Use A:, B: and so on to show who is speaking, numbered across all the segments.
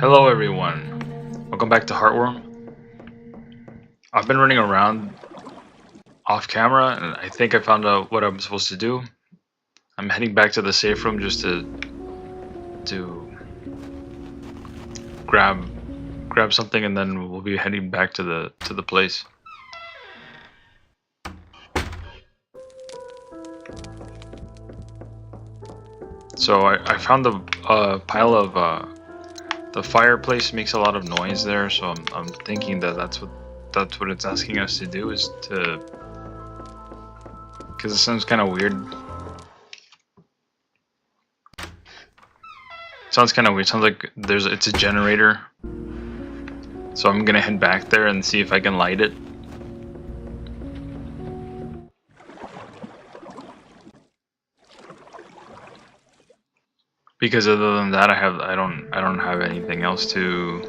A: Hello everyone, welcome back to Heartworm. I've been running around off camera and I think I found out what I'm supposed to do. I'm heading back to the safe room just to grab something, and then we'll be heading back to the place. So I found the pile of the fireplace makes a lot of noise there, so I'm thinking that that's what it's asking us to do, is to, because it sounds kind of weird. Sounds kind of weird. Sounds like it's a generator. So I'm gonna head back there and see if I can light it. Because other than that, I don't have anything else to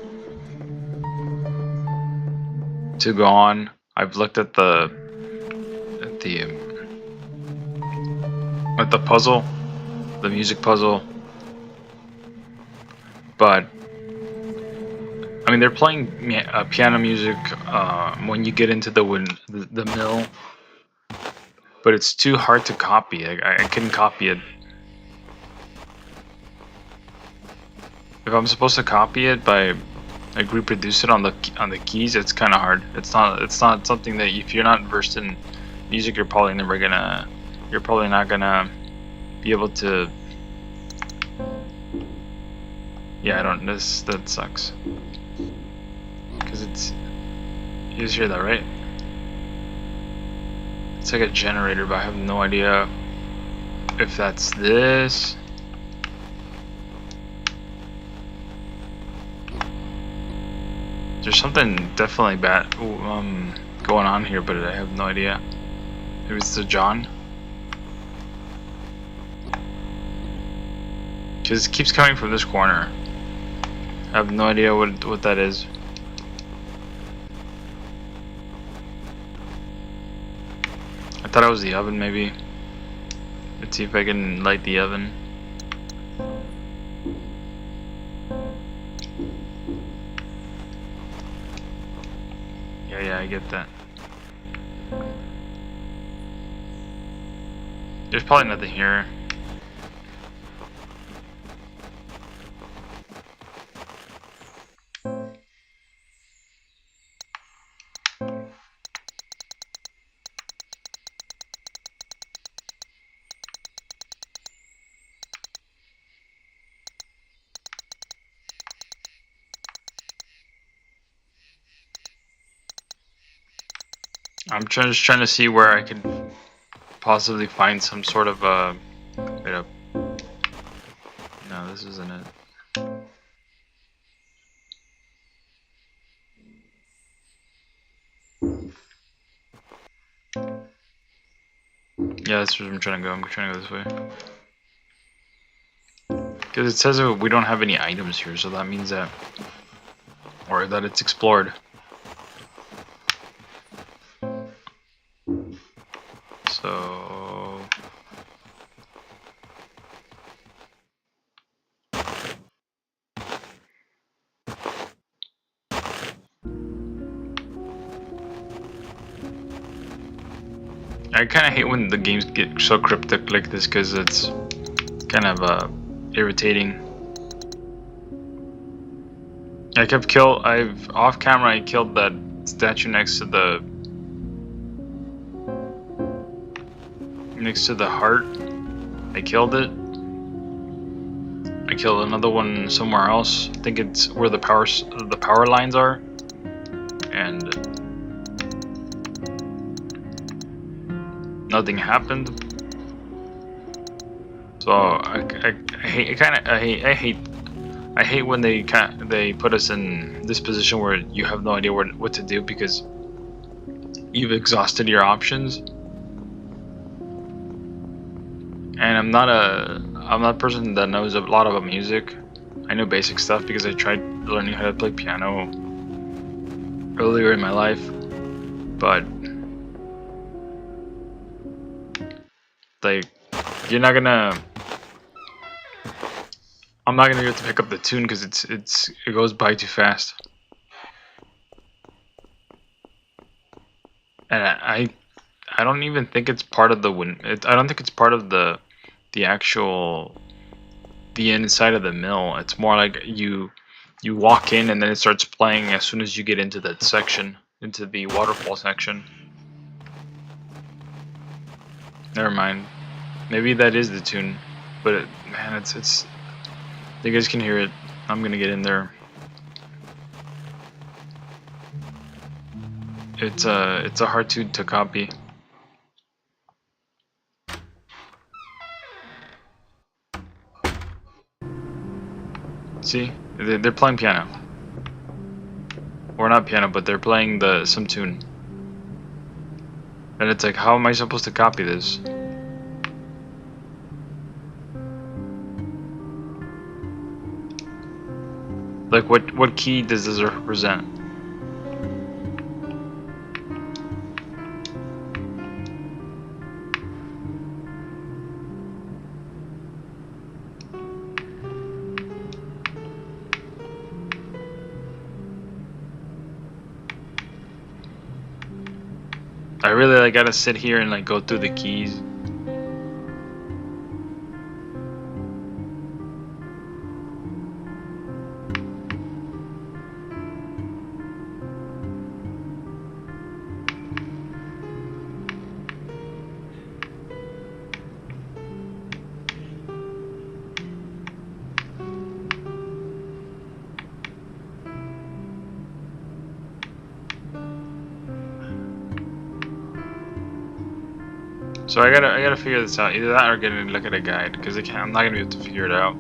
A: go on. I've looked at the puzzle, the music puzzle, but I mean they're playing piano music when you get into the mill, but it's too hard to copy. I couldn't copy it. If I'm supposed to copy it by like reproduce it on the keys, it's kind of hard. It's not something that, if you're not versed in music, you're probably not gonna be able to. Yeah, that sucks. Because you just hear that, right? It's like a generator, but I have no idea if that's this. There's something definitely bad going on here, but I have no idea. Maybe it's the John. Because it keeps coming from this corner. I have no idea what that is. I thought it was the oven, maybe. Let's see if I can light the oven. Yeah, I get that. There's probably nothing here. I'm just trying to see where I could possibly find some sort of wait up. No, this isn't it. Yeah, that's where I'm trying to go. I'm trying to go this way. Because it says that we don't have any items here, so that means that, or that it's explored. So I kind of hate when the games get so cryptic like this, because it's kind of irritating. Off camera I killed that statue next to the heart. I killed it. I killed another one somewhere else. I think it's where the power lines are. And nothing happened. So I hate when they put us in this position where you have no idea what to do because you've exhausted your options. And I'm not a person that knows a lot about music. I know basic stuff because I tried learning how to play piano earlier in my life, but like, you're not gonna I'm not gonna be able to pick up the tune because it goes by too fast. And I don't even think it's part of the I don't think it's part of the actual the inside of the mill. It's more like you walk in and then it starts playing as soon as you get into that section, into the waterfall section. Never mind. Maybe that is the tune, but man, it's. You guys can hear it. I'm gonna get in there. It's a hard tune to copy. See, they're playing piano, or not piano, but they're playing some tune. And it's like, how am I supposed to copy this? Like, what key does this represent? I really like gotta sit here and like go through the keys. So I gotta figure this out. Either that or get a look at a guide, because I'm not gonna be able to figure it out.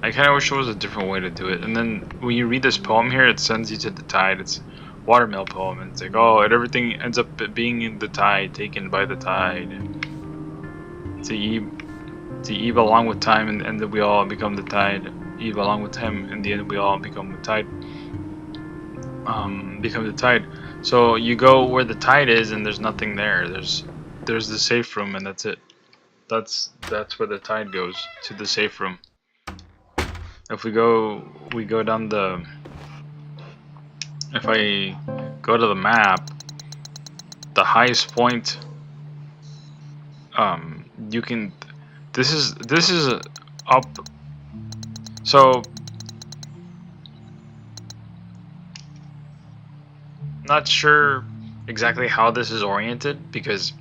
A: I kind of wish there was a different way to do it. And then when you read this poem here, it sends you to the tide. It's watermill poem, and it's like, oh, and everything ends up being in the tide, taken by the tide. To ebb along with time, and then we all become the tide. Eve along with him. In the end, we all become the tide. Become the tide. So you go where the tide is, and there's nothing there. There's the safe room, and that's it. That's where the tide goes, to the safe room. If we go down the. If I go to the map, the highest point. You can. This is up. So, not sure exactly how this is oriented, because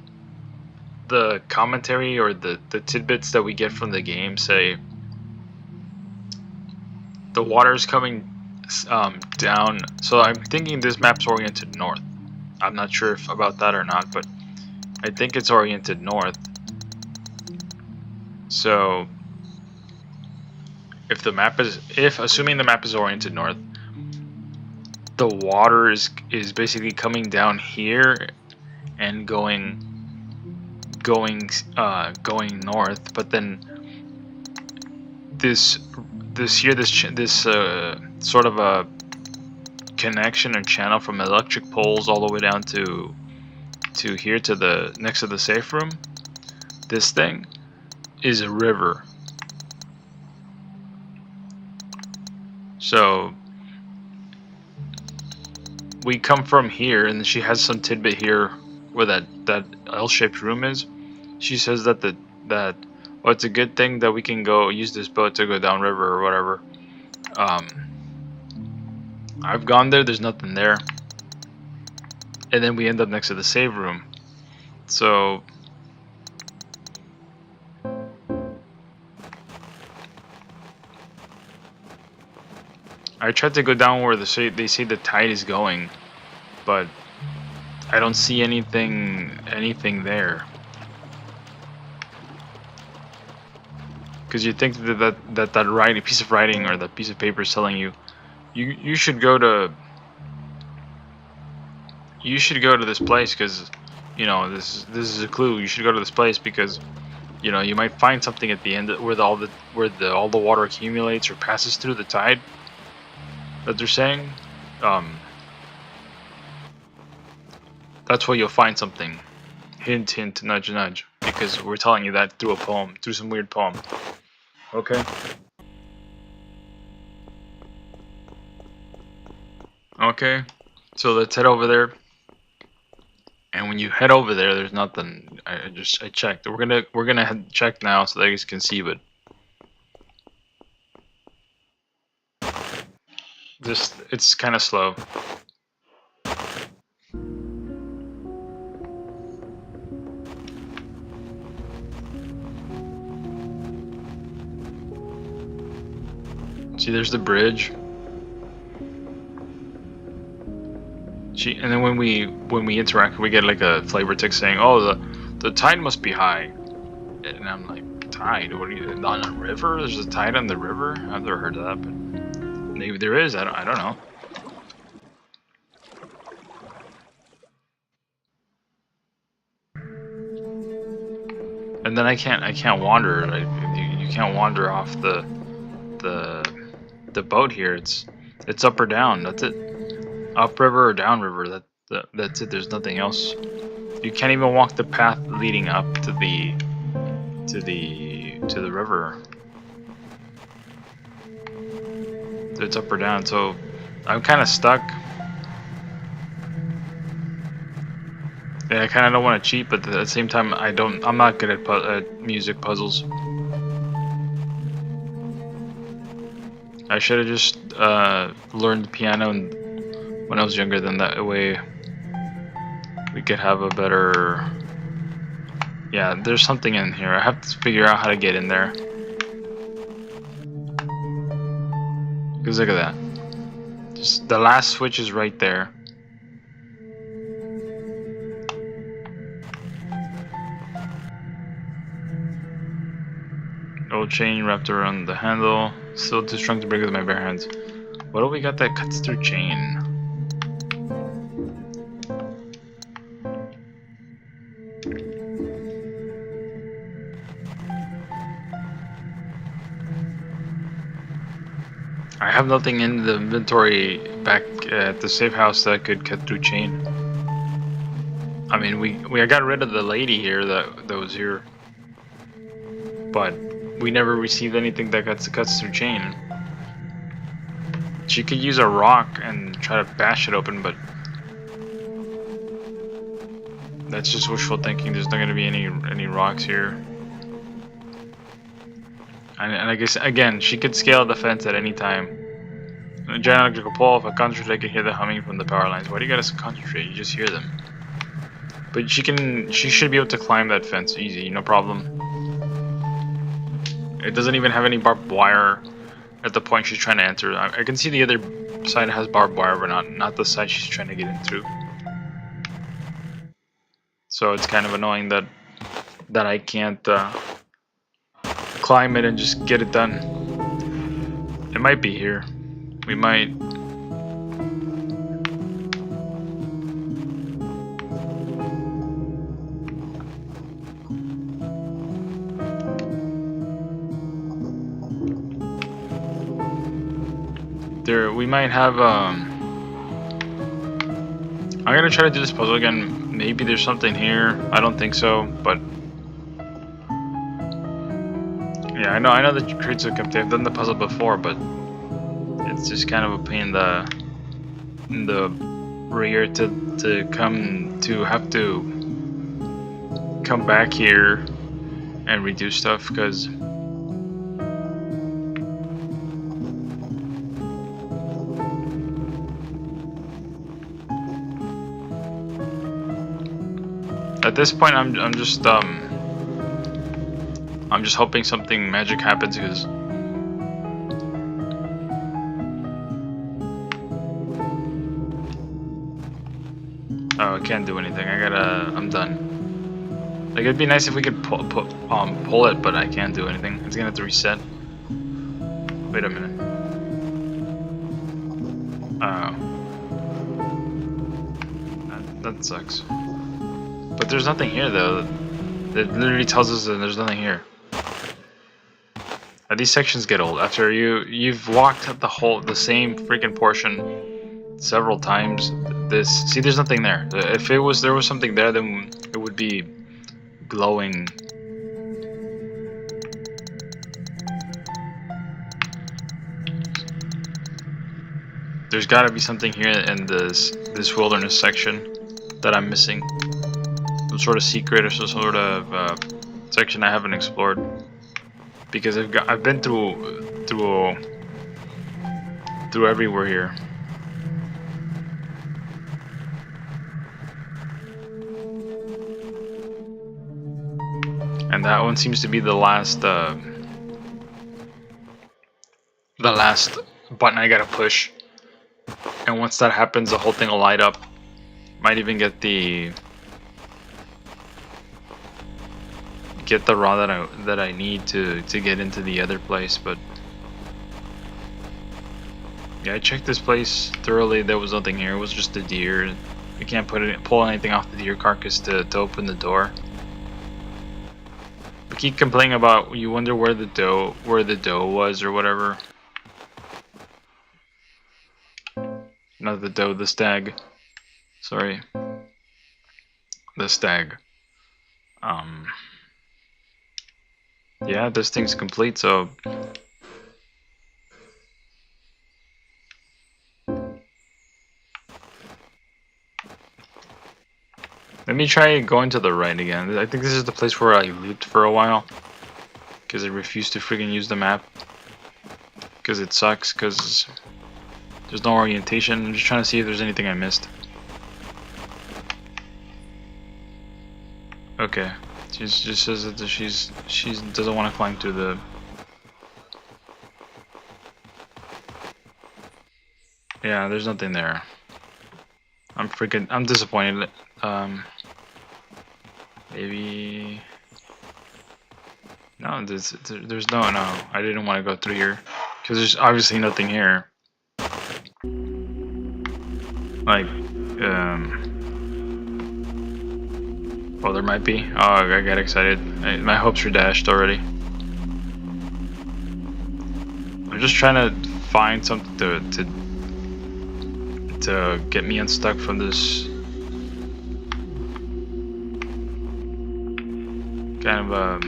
A: the commentary or the tidbits that we get from the game say the water's coming down. So I'm thinking this map's oriented north. I'm not sure about that or not, but I think it's oriented north. So assuming the map is oriented north, the water is basically coming down here and going north, but then this sort of a connection or channel from electric poles all the way down to here to the next to the safe room. This thing is a river. So we come from here, and she has some tidbit here where that L-shaped room is. She says that it's a good thing that we can go use this boat to go downriver or whatever. I've gone there. There's nothing there, and then we end up next to the save room. So I tried to go down where they say the tide is going, but I don't see anything there. Because you think that piece of writing or that piece of paper is telling you, you should go to this place, because you know this is a clue. You should go to this place because you know you might find something at the end where all the water accumulates or passes through the tide. That they're saying, that's where you'll find something. Hint, hint, nudge, nudge. Because we're telling you that through a poem, through some weird poem. Okay? Okay, so let's head over there. And when you head over there, there's nothing. I checked. We're gonna head check now so that you guys can see, but just it's kind of slow. See, there's the bridge. And then when we interact, we get like a flavor text saying, "Oh, the tide must be high," and I'm like, "Tide? What are you on a river? There's a tide on the river? I've never heard of that, but maybe there is. I don't know." And then I can't wander. You can't wander off the boat here. It's up or down. That's it. Up river or down river. That's it. There's nothing else. You can't even walk the path leading up to the river. It's up or down. So I'm kind of stuck. And I kind of don't want to cheat, but at the same time, I'm not good at music puzzles. I should have just learned the piano when I was younger. Then that way we could have a better. Yeah, there's something in here. I have to figure out how to get in there. Because look at that. Just the last switch is right there. Old chain wrapped around the handle. Still too strong to break with my bare hands. What do we got that cuts through chain? I have nothing in the inventory back at the safe house that could cut through chain. I mean, I got rid of the lady here that was here, but we never received anything that cuts through chain. She could use a rock and try to bash it open, but that's just wishful thinking. There's not going to be any rocks here. And I guess, again, she could scale the fence at any time. In a giant electrical pole, if I concentrate, I can hear the humming from the power lines. Why do you gotta concentrate? You just hear them. But she should be able to climb that fence easy, no problem. It doesn't even have any barbed wire at the point she's trying to enter. I can see the other side has barbed wire, but not the side she's trying to get into. So it's kind of annoying that I can't climb it and just get it done. It might be here. We might. We might have. I'm gonna try to do this puzzle again. Maybe there's something here. I don't think so, but yeah, I know that crates are empty. I've done the puzzle before, but it's just kind of a pain in the rear to have to come back here and redo stuff, because at this point I'm just hoping something magic happens, because oh, I can't do anything. I'm done. Like, it'd be nice if we could pull it, but I can't do anything. It's gonna have to reset. Wait a minute. Oh, that sucks. But there's nothing here though. It literally tells us that there's nothing here. These sections get old after you've walked the same freaking portion several times. this. See, there's nothing there. If there was something there, then it would be glowing. There's got to be something here in this wilderness section that I'm missing. Some sort of secret or some sort of section I haven't explored. Because I've been through everywhere here. And that one seems to be the last button I gotta push. And once that happens, the whole thing will light up. Might even get the raw that I need to get into the other place. But yeah, I checked this place thoroughly. There was nothing here. It was just a deer. You can't pull anything off the deer carcass to open the door. We keep complaining about, you wonder where the doe was or whatever. Not the doe, the stag. Sorry. The stag. Yeah, this thing's complete, so let me try going to the right again. I think this is the place where I looped for a while. Because I refused to freaking use the map. Because it sucks, because there's no orientation. I'm just trying to see if there's anything I missed. Okay. She just says that she doesn't want to climb through the... Yeah, there's nothing there. I'm disappointed. Maybe... No, there's no, I didn't want to go through here. Because there's obviously nothing here. Like, well, there might be. Oh, I got excited. My hopes were dashed already. I'm just trying to find something to get me unstuck from this kind of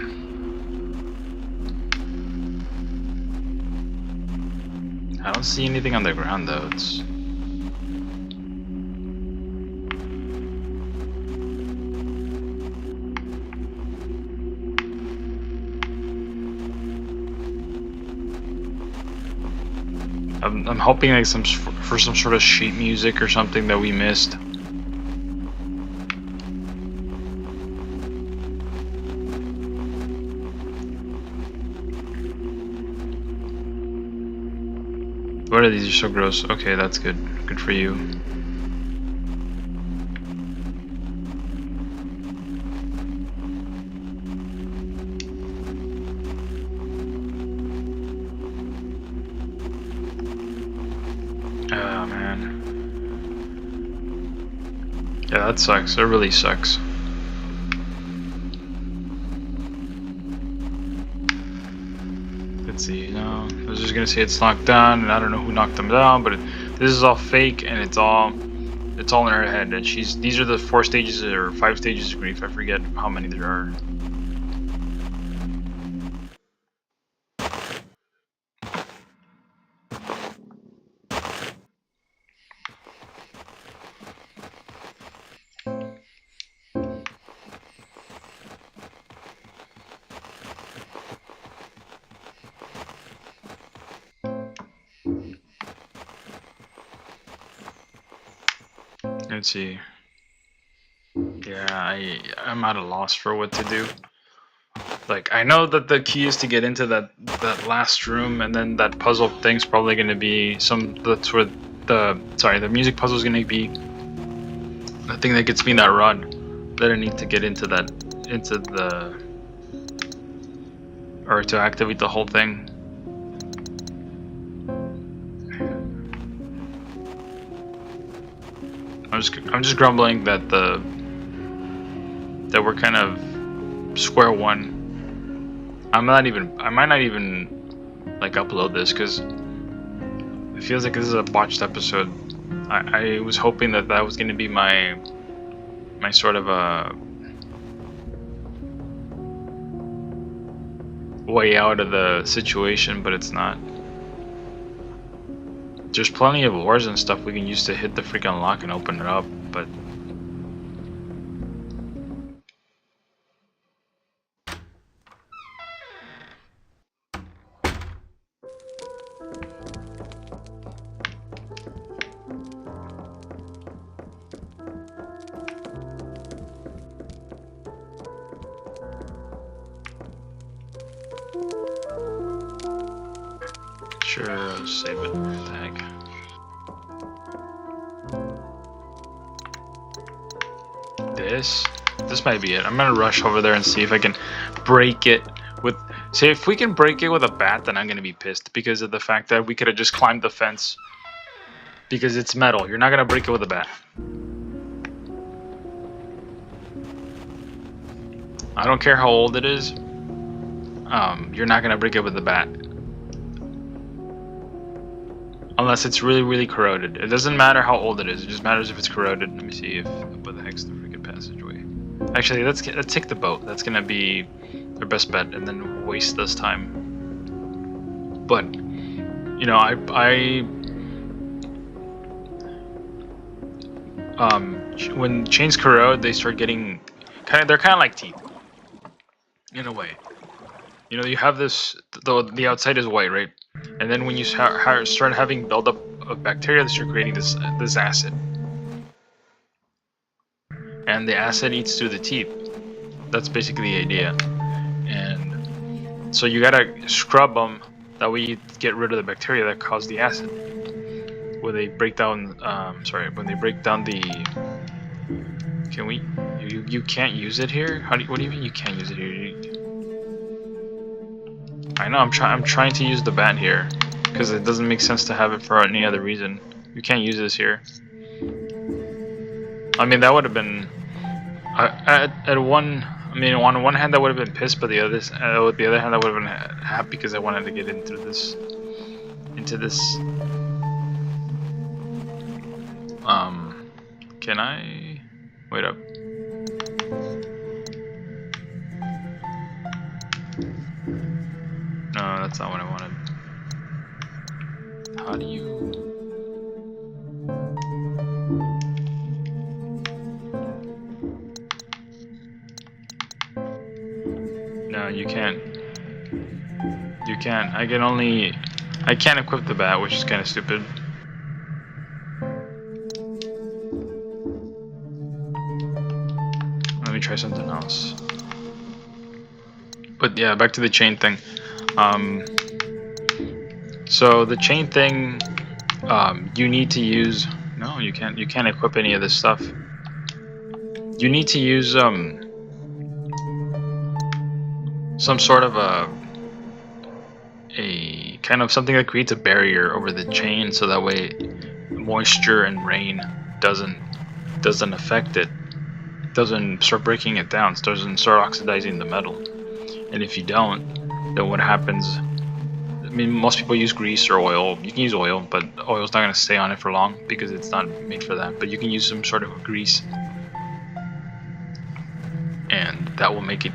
A: I don't see anything on the ground though. I'm hoping like for some sort of sheet music or something that we missed. What are these? Are so gross. Okay, that's good. Good for you. Oh man. Yeah, that sucks. It really sucks. Let's see. No, I was just gonna say it's knocked down, and I don't know who knocked them down, but this is all fake, and it's all in her head. And these are the 4 stages or 5 stages of grief. I forget how many there are. Let's see. Yeah, I'm at a loss for what to do. Like, I know that the key is to get into that last room, and then that puzzle thing's probably gonna be that's where the music puzzle is gonna be the thing that gets me that run. That I need to get into or to activate the whole thing. I'm just grumbling that we're kind of square one. I might not even like upload this because it feels like this is a botched episode. I was hoping that that was going to be my sort of a way out of the situation, but it's not. There's plenty of ores and stuff we can use to hit the freaking lock and open it up, but sure, I'll save it. What the heck? This might be it. I'm gonna rush over there and see if I can break it with. See, if we can break it with a bat, then I'm gonna be pissed because of the fact that we could have just climbed the fence. Because it's metal. You're not gonna break it with a bat. I don't care how old it is. You're not gonna break it with a bat. Unless it's really, really corroded. It doesn't matter how old it is. It just matters if it's corroded. Let me see if what the heck's the freaking passageway. Actually, let's take the boat. That's gonna be our best bet, and then waste this time. But you know, when chains corrode, they start getting they're kind of like teeth, in a way. You know, you have this. The outside is white, right? And then when you start having buildup of bacteria, they start creating this acid. And the acid eats through the teeth. That's basically the idea. And so you gotta scrub them. That way you get rid of the bacteria that cause the acid. When they break down, when they break down the. Can we? You can't use it here. What do you mean you can't use it here? I know. I'm trying to use the bat here because it doesn't make sense to have it for any other reason. You can't use this here. I mean, that would have been on one hand, I would have been pissed, but with the other hand, I would have been happy because I wanted to get into this. Can I wait up? No, that's not what I wanted. How do you? No, you can't. You can't. I can't equip the bat, which is kind of stupid. Let me try something else. But yeah, back to the chain thing. So the chain thing, you need to use. No, you can't. You can't equip any of this stuff. You need to use some sort of a kind of something that creates a barrier over the chain, so that way moisture and rain doesn't affect it. Doesn't start breaking it down. Doesn't start oxidizing the metal. And if you don't, then what happens? I mean, most people use grease or oil. You can use oil, but oil's not going to stay on it for long because it's not made for that. But you can use some sort of grease, and that will make it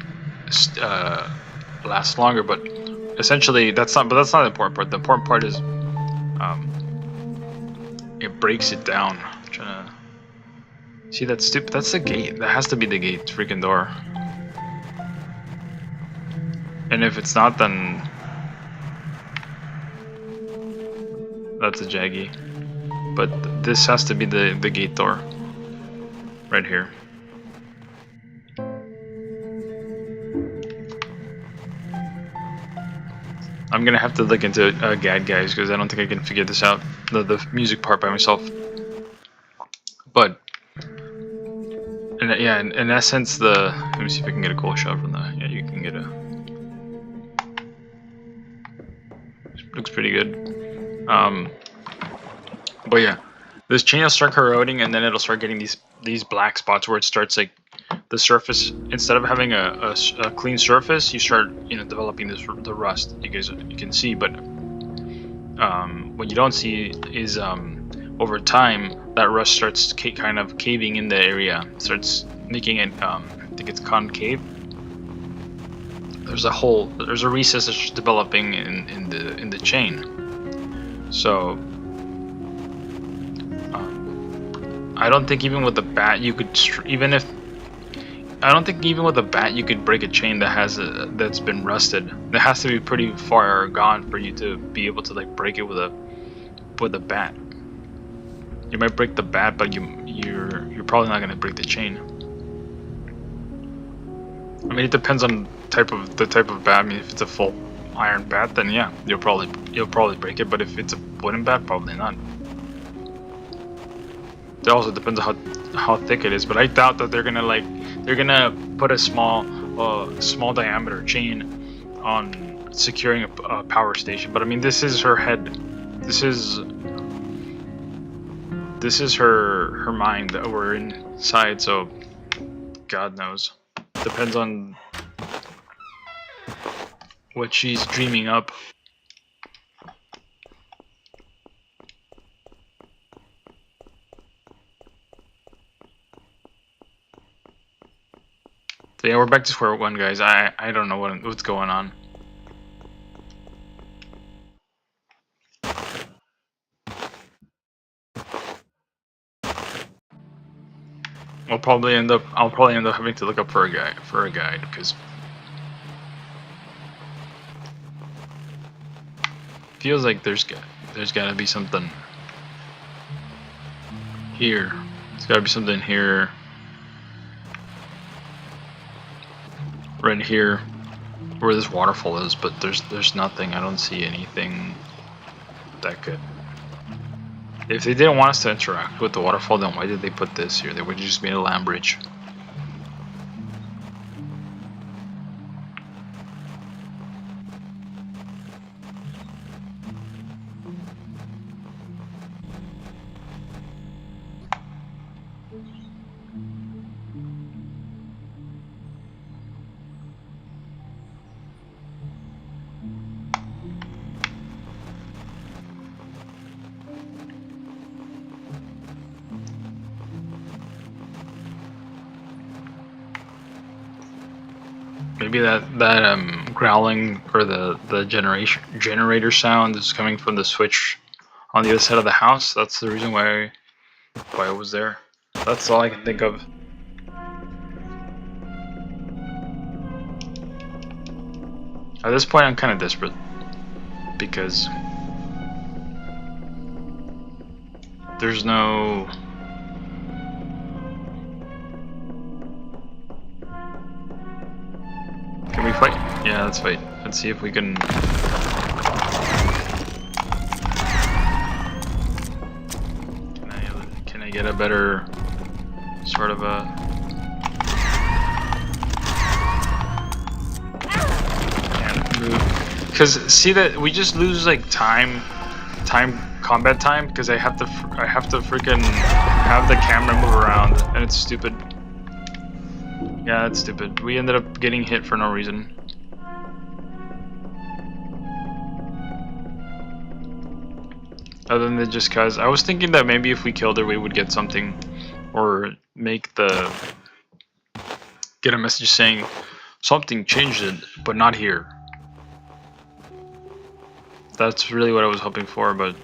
A: last longer. But essentially, that's not the important part. The important part is it breaks it down. I'm trying to see, that's stupid. That's the gate. That has to be the gate. Freaking door. And if it's not, then that's a jaggy. But this has to be the gate door. Right here. I'm gonna have to look into GAD, guys, because I don't think I can figure this out. The music part by myself. But yeah, in essence, let me see if I can get a cool shot from that. Yeah, you can get a. Looks pretty good. But yeah, this chain will start corroding, and then it'll start getting these black spots where it starts like the surface. Instead of having a clean surface, you start developing the rust. You can see, but what you don't see is over time, that rust starts kind of caving in the area, starts making it, I think it's concave. There's a recess that's just developing in the chain. So I don't think even with the bat you could I don't think even with a bat you could break a chain that's been rusted. It has to be pretty far gone for you to be able to like break it with a bat. You might break the bat, but you're probably not gonna break the chain. I mean, it depends on the type of bat. I mean, if it's a full iron bat, then yeah, you'll probably break it. But if it's a wooden bat, probably not. It also depends on how thick it is. But I doubt that they're gonna put a small diameter chain on securing a power station. But I mean, this is her head. This is her mind that we're inside. So God knows. Depends on what she's dreaming up. So yeah, we're back to square one, guys. I don't know what's going on. I'll probably end up having to look up for a guide because feels like there's gotta be something here. There's gotta be something here, right here, where this waterfall is. But there's nothing. I don't see anything that could. If they didn't want us to interact with the waterfall, then why did they put this here? They would have just made a land bridge. Maybe that growling or the generator sound is coming from the switch on the other side of the house. That's the reason why it was there. That's all I can think of. At this point, I'm kind of desperate because there's no. Can we fight? Yeah, let's fight. Let's see if we can. Can I get a better sort of a? Because see that we just lose like combat time because I have to freaking have the camera move around and it's stupid. Yeah, that's stupid. We ended up getting hit for no reason. Other than just cause I was thinking that maybe if we killed her we would get something or get a message saying something changed it, but not here. That's really what I was hoping for, but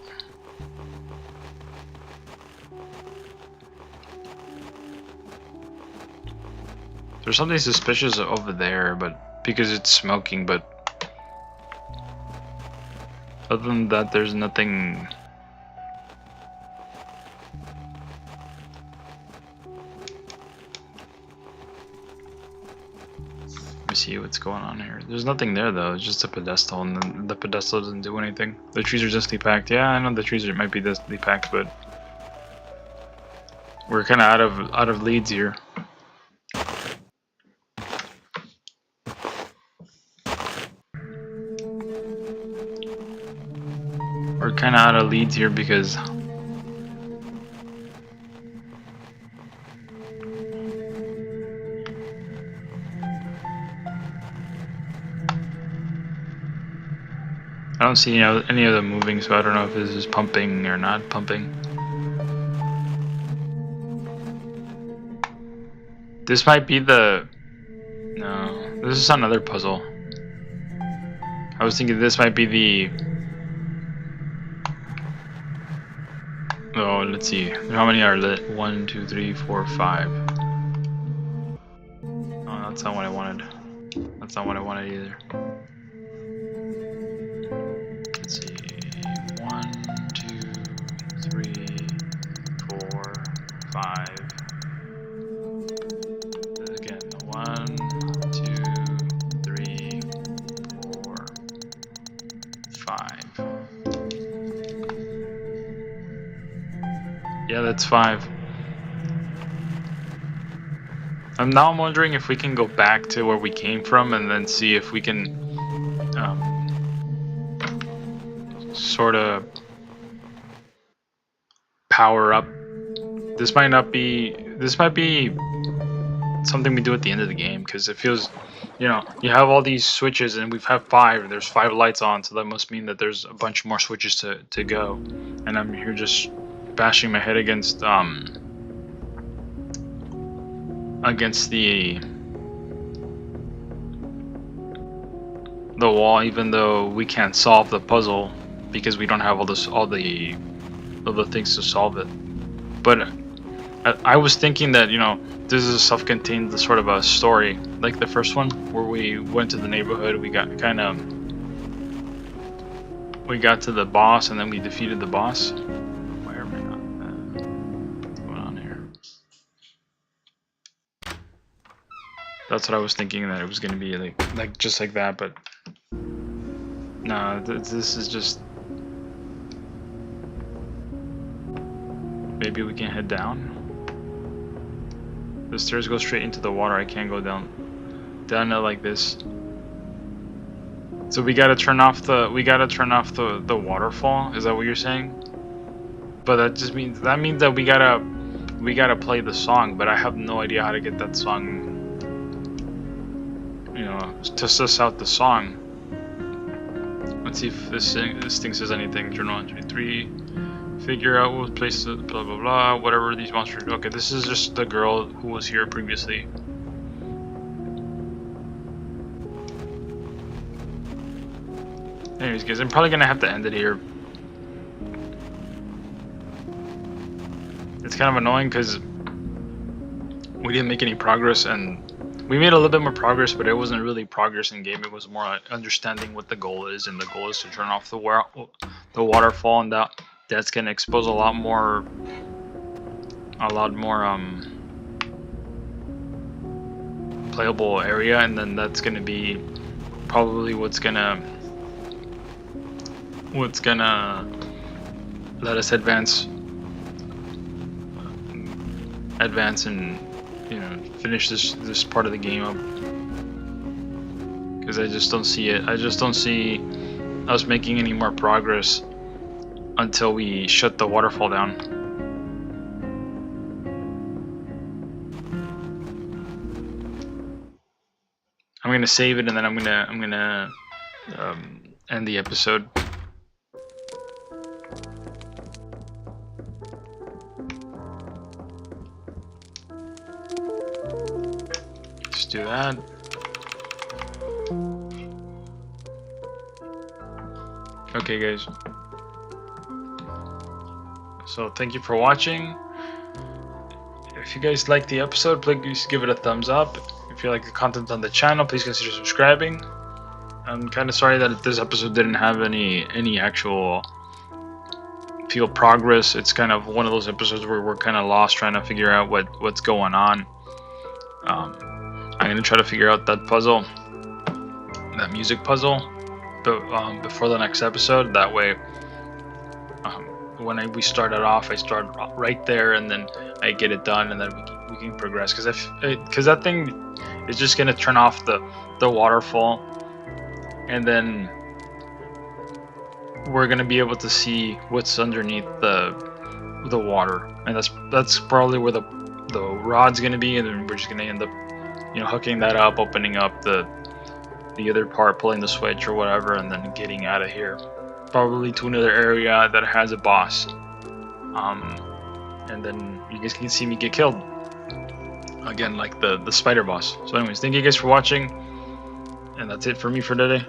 A: there's something suspicious over there, but because it's smoking, but other than that, there's nothing. Let me see what's going on here. There's nothing there though. It's just a pedestal, and then the pedestal doesn't do anything. The trees are densely packed. Yeah, I know the trees might be densely packed, but we're kind of out of leads here. We're kind of out of leads here because I don't see any of them moving, so I don't know if this is pumping or not pumping. This might be the... No, this is another puzzle. I was thinking this might be the... Oh, let's see. How many are lit? 1, 2, 3, 4, 5. Oh, that's not what I wanted. That's not what I wanted either. Let's see. 1, 2, 3, 4, 5. Again, 1, 2, 3, 4, 5. Yeah, that's 5. Now I'm wondering if we can go back to where we came from and then see if we can sort of power up. This might be something we do at the end of the game, because it feels, you know, you have all these switches and we've had 5. There's 5 lights on, so that must mean that there's a bunch more switches to go. And I'm here just bashing my head against the wall, even though we can't solve the puzzle because we don't have all the things to solve it. But I was thinking that, you know, this is a self-contained sort of a story, like the first one where we went to the neighborhood, we got to the boss, and then we defeated the boss. Why am I not? What's going on here? That's what I was thinking, that it was gonna be like just like that, but no, this is just. Maybe we can head down. The stairs go straight into the water. I can't go down it like this. So we gotta turn off the waterfall. Is that what you're saying? But that just means that we gotta play the song. But I have no idea how to get that song. You know, to suss out the song. Let's see if this thing says anything. Journal entry 3. Figure out what place, blah blah blah, whatever these monsters. Okay, this is just the girl who was here previously. Anyways, guys, I'm probably gonna have to end it here. It's kind of annoying because we didn't make any progress, and we made a little bit more progress, but it wasn't really progress in game. It was more like understanding what the goal is, and the goal is to turn off the waterfall, and that's gonna expose a lot more playable area, and then that's gonna be probably what's gonna let us advance and, you know, finish this part of the game up, because I just don't see us making any more progress until we shut the waterfall down. I'm gonna save it, and then I'm gonna end the episode. Let's do that. Okay, guys. So thank you for watching. If you guys like the episode, please give it a thumbs up. If you like the content on the channel, please consider subscribing. I'm kind of sorry that this episode didn't have any actual field progress. It's kind of one of those episodes where we're kind of lost trying to figure out what's going on. I'm gonna try to figure out that puzzle, that music puzzle, before the next episode. That way, when we start it off, I start right there, and then I get it done, and then we can progress. Because that thing is just gonna turn off the waterfall, and then we're gonna be able to see what's underneath the water, and that's probably where the rod's gonna be, and then we're just gonna end up, you know, hooking that up, opening up the other part, pulling the switch or whatever, and then getting out of here. Probably to another area that has a boss, and then you guys can see me get killed. again, like the spider boss. So anyways, thank you guys for watching, and that's it for me for today.